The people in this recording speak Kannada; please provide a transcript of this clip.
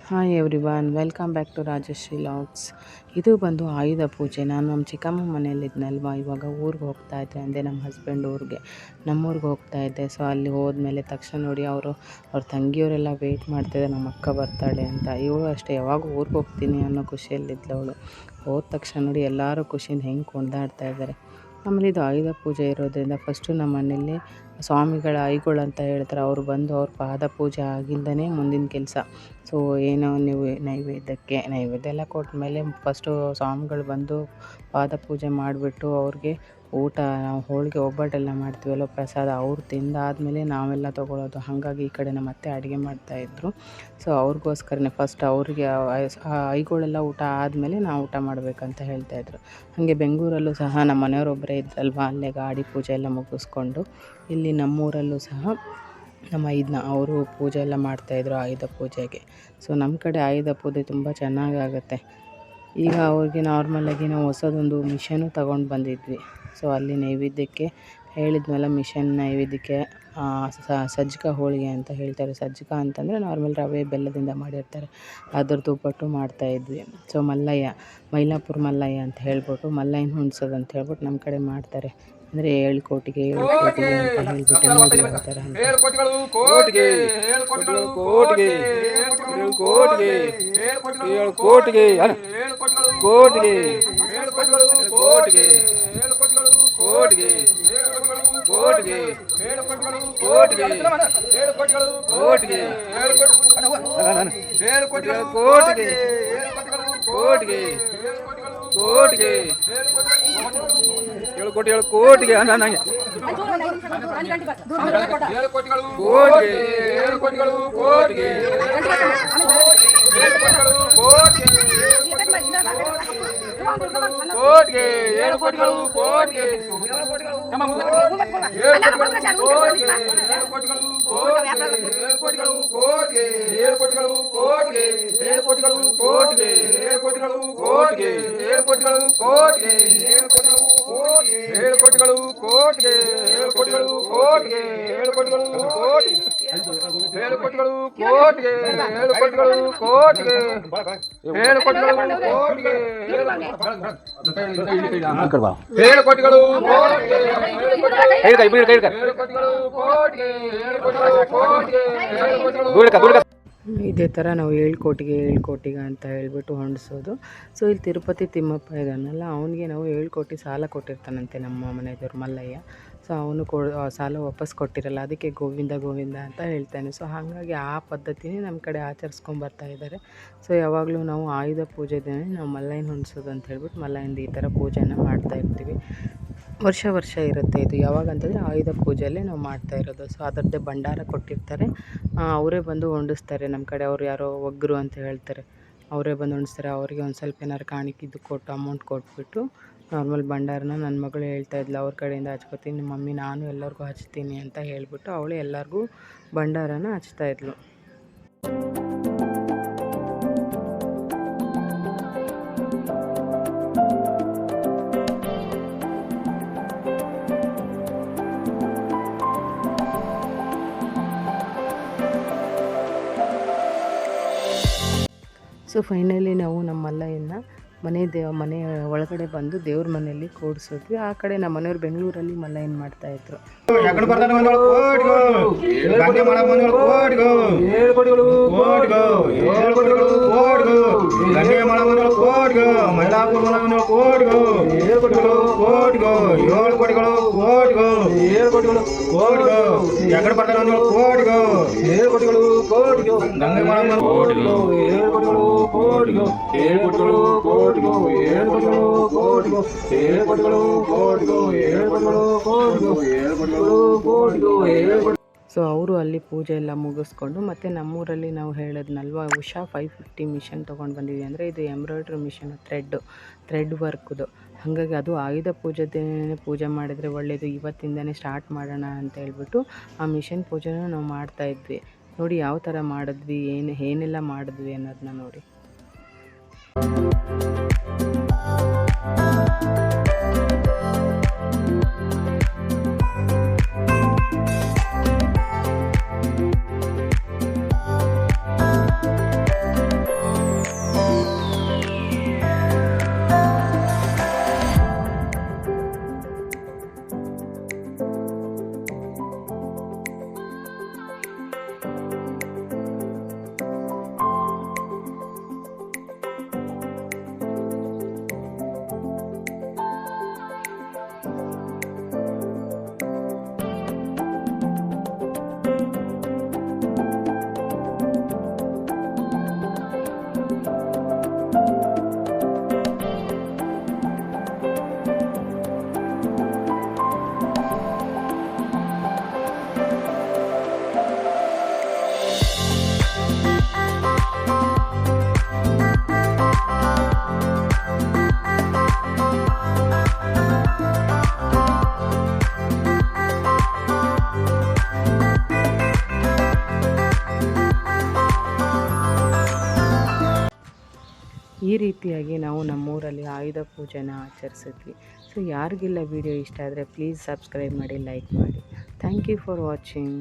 Hi everyone, welcome back to Rajashree vlogs. ಇದು ಬಂದು ಆಯುಧ ಪೂಜೆ. ನಾನು ನಮ್ಮ ಚಿಕ್ಕಮ್ಮ ಮನೆಯಲ್ಲಿದ್ನಲ್ವ, ಇವಾಗ ಊರಿಗೆ ಹೋಗ್ತಾ ಇದ್ದೆ. ಅಂದರೆ ನಮ್ಮ ಹಸ್ಬೆಂಡ್ ಊರಿಗೆ, ನಮ್ಮೂರಿಗೆ ಹೋಗ್ತಾ ಇದ್ದೆ. ಸೊ ಅಲ್ಲಿ ಹೋದ್ಮೇಲೆ ತಕ್ಷಣ ನೋಡಿ ಅವ್ರ ತಂಗಿಯವರೆಲ್ಲ ವೆಯ್ಟ್ ಮಾಡ್ತಾಯಿದ್ದೆ, ನಮ್ಮ ಅಕ್ಕ ಬರ್ತಾಳೆ ಅಂತ. ಇವಳು ಅಷ್ಟೇ, ಯಾವಾಗ ಊರಿಗೆ ಹೋಗ್ತೀನಿ ಅನ್ನೋ ಖುಷಿಯಲ್ಲಿದ್ಲು ಅವಳು. ಹೋದ ತಕ್ಷಣ ನೋಡಿ ಎಲ್ಲರೂ ಖುಷಿಯಿಂದ ಹೆಂಗೆ ಕೊಂಡಾಡ್ತಾ ಇದ್ದಾರೆ. ಆಮೇಲೆ ಇದು ಆಯುಧ ಪೂಜೆ ಇರೋದ್ರಿಂದ ಫಸ್ಟು ನಮ್ಮ ಮನೆಯಲ್ಲಿ ಸ್ವಾಮಿಗಳ ಐಗಳು ಅಂತ ಹೇಳ್ತಾರೆ, ಅವರು ಬಂದು ಅವ್ರ ಪಾದ ಪೂಜೆ ಆಗಿಲ್ಲದೇ ಮುಂದಿನ ಕೆಲಸ. ಸೊ ಏನೋ ನೀವು ನೈವೇದ್ಯ ಎಲ್ಲ ಕೊಟ್ಟ ಮೇಲೆ ಫಸ್ಟು ಸ್ವಾಮಿಗಳು ಬಂದು ಪಾದ ಪೂಜೆ ಮಾಡಿಬಿಟ್ಟು ಅವ್ರಿಗೆ ಊಟ, ನಾವು ಹೋಳಿಗೆ ಒಬ್ಬಟ್ಟೆಲ್ಲ ಮಾಡ್ತೀವಲ್ಲ ಪ್ರಸಾದ, ಅವ್ರು ತಿಂದಾದಮೇಲೆ ನಾವೆಲ್ಲ ತೊಗೊಳ್ಳೋದು. ಹಾಗಾಗಿ ಈ ಕಡೆ ನಮ್ಮ ಅತ್ತೆ ಅಡುಗೆ ಮಾಡ್ತಾಯಿದ್ರು. ಸೊ ಅವ್ರಿಗೋಸ್ಕರನೇ ಫಸ್ಟ್ ಅವ್ರಿಗೆ ಐಗಳೆಲ್ಲ ಊಟ ಆದಮೇಲೆ ನಾವು ಊಟ ಮಾಡಬೇಕಂತ ಹೇಳ್ತಾಯಿದ್ರು. ಹಾಗೆ ಬೆಂಗಳೂರಲ್ಲೂ ಸಹ ನಮ್ಮ ಮನೆಯವರೊಬ್ಬರೇ ಇದ್ರಲ್ವ, ಅಲ್ಲೇ ಗಾಡಿ ಪೂಜೆ ಎಲ್ಲ ಮುಗಿಸ್ಕೊಂಡು ಇಲ್ಲಿ ನಮ್ಮೂರಲ್ಲೂ ಸಹ ನಮ್ಮ ಅವರು ಪೂಜೆ ಎಲ್ಲ ಮಾಡ್ತಾಯಿದ್ರು ಆಯುಧ ಪೂಜೆಗೆ. ಸೊ ನಮ್ಮ ಕಡೆ ಆಯುಧ ಪೂಜೆ ತುಂಬ ಚೆನ್ನಾಗಾಗುತ್ತೆ. ಈಗ ಅವ್ರಿಗೆ ನಾರ್ಮಲಾಗಿ ನಾವು ಹೊಸದೊಂದು ಮಿಷನು ತಗೊಂಡು ಬಂದಿದ್ವಿ. ಸೊ ಅಲ್ಲಿ ನೈವೇದ್ಯಕ್ಕೆ ಹೇಳಿದ್ಮೇಲೆ ಮಿಷನ್ ನೈವೇದ್ಯಕ್ಕೆ ಸಜ್ಜಿಗೆ ಹೋಳಿಗೆ ಅಂತ ಹೇಳ್ತಾರೆ. ಸಜ್ಜಿಗೆ ಅಂತಂದರೆ ನಾರ್ಮಲ್ ರವೆ ಬೆಲ್ಲದಿಂದ ಮಾಡಿರ್ತಾರೆ, ಅದ್ರದ್ದು ಒಬ್ಬಟ್ಟು ಮಾಡ್ತಾಯಿದ್ವಿ. ಸೊ ಮೈಲಾಪುರ ಮಲ್ಲಯ್ಯ ಅಂತ ಹೇಳ್ಬಿಟ್ಟು ಮಲ್ಲಯ್ಯನ ಹುಣ್ಸೋದು ಅಂತ ಹೇಳ್ಬಿಟ್ಟು ನಮ್ಮ ಕಡೆ ಮಾಡ್ತಾರೆ. ಅಂದರೆ 7 ಕೋಟಿಗೆ ಅಂತ ಹೇಳ್ಬಿಟ್ಟು ನೋಡಿ ಯಾವ ಥರ ಅಂತ. ಕೋಟಿಗೆ ಇದೇ ಥರ ನಾವು 7 ಕೋಟಿಗೆ ಅಂತ ಹೇಳ್ಬಿಟ್ಟು ಹೊಂಡಿಸೋದು. ಸೊ ಇಲ್ಲಿ ತಿರುಪತಿ ತಿಮ್ಮಪ್ಪ ಇದ್ದಾನಲ್ಲ, ಅವನಿಗೆ ನಾವು 7 ಕೋಟಿ ಸಾಲ ಕೊಟ್ಟಿರ್ತಾನಂತೆ ನಮ್ಮ ಮನೆಯವ್ರು ಮಲ್ಲಯ್ಯ. ಸೊ ಅವನು ಸಾಲ ವಾಪಸ್ ಕೊಟ್ಟಿರಲ್ಲ, ಅದಕ್ಕೆ ಗೋವಿಂದ ಅಂತ ಹೇಳ್ತಾನೆ. ಸೊ ಹಾಗಾಗಿ ಆ ಪದ್ಧತಿನೇ ನಮ್ಮ ಕಡೆ ಆಚರಿಸ್ಕೊಂಬರ್ತಾ ಇದ್ದಾರೆ. ಸೊ ಯಾವಾಗಲೂ ನಾವು ಆಯುಧ ಪೂಜೆ ದಿನ ನಾವು ಮಲ್ಲಯ್ಯನ ಹೊಂದಿಸೋದು ಅಂತ ಹೇಳ್ಬಿಟ್ಟು ಮಲ್ಲಯ್ಯಂದು ಈ ಥರ ಪೂಜೆನ ಮಾಡ್ತಾಯಿರ್ತೀವಿ. ವರ್ಷ ಇರುತ್ತೆ ಇದು. ಯಾವಾಗ ಅಂತಂದರೆ ಆಯುಧ ಪೂಜೆಯಲ್ಲೇ ನಾವು ಮಾಡ್ತಾ ಇರೋದು. ಸೊ ಅದರದ್ದೇ ಭಂಡಾರ ಕೊಟ್ಟಿರ್ತಾರೆ, ಅವರೇ ಬಂದು ಹೊಂಡಿಸ್ತಾರೆ. ನಮ್ಮ ಕಡೆ ಅವ್ರು ಯಾರೋ ಒಗ್ಗರು ಅಂತ ಹೇಳ್ತಾರೆ, ಅವರೇ ಬಂದು ಹೊಂಡಿಸ್ತಾರೆ. ಅವರಿಗೆ ಒಂದು ಸ್ವಲ್ಪ ಏನಾರು ಕಾಣಿಕಿದ್ದು ಕೊಟ್ಟು ಅಮೌಂಟ್ ಕೊಟ್ಬಿಟ್ಟು ನಾರ್ಮಲ್ ಭಂಡಾರನ ನನ್ನ ಮಗಳು ಹೇಳ್ತಾ ಇದ್ಲು, ಅವ್ರ ಕಡೆಯಿಂದ ಹಚ್ಕೋತೀನಿ, ನಿಮ್ಮ ಮಮ್ಮಿ ನಾನು ಎಲ್ಲರಿಗೂ ಹಚ್ತೀನಿ ಅಂತ ಹೇಳಿಬಿಟ್ಟು ಅವಳು ಎಲ್ಲರಿಗೂ ಭಂಡಾರನ ಹಚ್ತಾಯಿದ್ಲು. ಸೊ ಫೈನಲಿ ನಾವು ನಮ್ಮ ಮಲ್ಲಯ್ಯನ ಮನೆ ಒಳಗಡೆ ಬಂದು ದೇವ್ರ ಮನೆಯಲ್ಲಿ ಕೂಡಿಸಿದ್ವಿ. ಆ ಕಡೆ ನಮ್ಮ ಮನೆಯವ್ರು ಬೆಂಗಳೂರಲ್ಲಿ ಮಲ್ಲಯ್ಯನ ಮಾಡ್ತಾಯಿದ್ರು. ಸೊ ಅವರು ಅಲ್ಲಿ ಪೂಜೆ ಎಲ್ಲ ಮುಗಿಸ್ಕೊಂಡು ಮತ್ತೆ ನಮ್ಮೂರಲ್ಲಿ ನಾವು ಹೇಳಿದ್ನಲ್ವ, ಉಷಾ 550 ಮಿಷನ್ ತೊಗೊಂಡು ಬಂದಿದ್ವಿ. ಅಂದರೆ ಇದು ಎಂಬ್ರಾಯ್ಡ್ರಿ ಮಿಷನ್, ಥ್ರೆಡ್ ವರ್ಕ್ದು. ಹಾಗಾಗಿ ಅದು ಆಯುಧ ಪೂಜೆ ಮಾಡಿದರೆ ಒಳ್ಳೆಯದು, ಇವತ್ತಿಂದನೇ ಸ್ಟಾರ್ಟ್ ಮಾಡೋಣ ಅಂತ ಹೇಳ್ಬಿಟ್ಟು ಆ ಮಿಷನ್ ಪೂಜೆನ ನಾವು ಮಾಡ್ತಾಯಿದ್ವಿ. ನೋಡಿ ಯಾವ ಥರ ಮಾಡಿದ್ವಿ, ಏನೆಲ್ಲ ಮಾಡಿದ್ವಿ ಅನ್ನೋದನ್ನ ನೋಡಿ. ಈ ರೀತಿಯಾಗಿ ನಾವು ನಮ್ಮೂರಲ್ಲಿ ಆಯುಧ ಪೂಜೆನ ಆಚರಿಸಿದ್ವಿ. ಸೊ ಯಾರಿಗೆಲ್ಲ ವಿಡಿಯೋ ಇಷ್ಟ ಆದರೆ ಪ್ಲೀಸ್ ಸಬ್ಸ್ಕ್ರೈಬ್ ಮಾಡಿ, ಲೈಕ್ ಮಾಡಿ. Thank you for watching.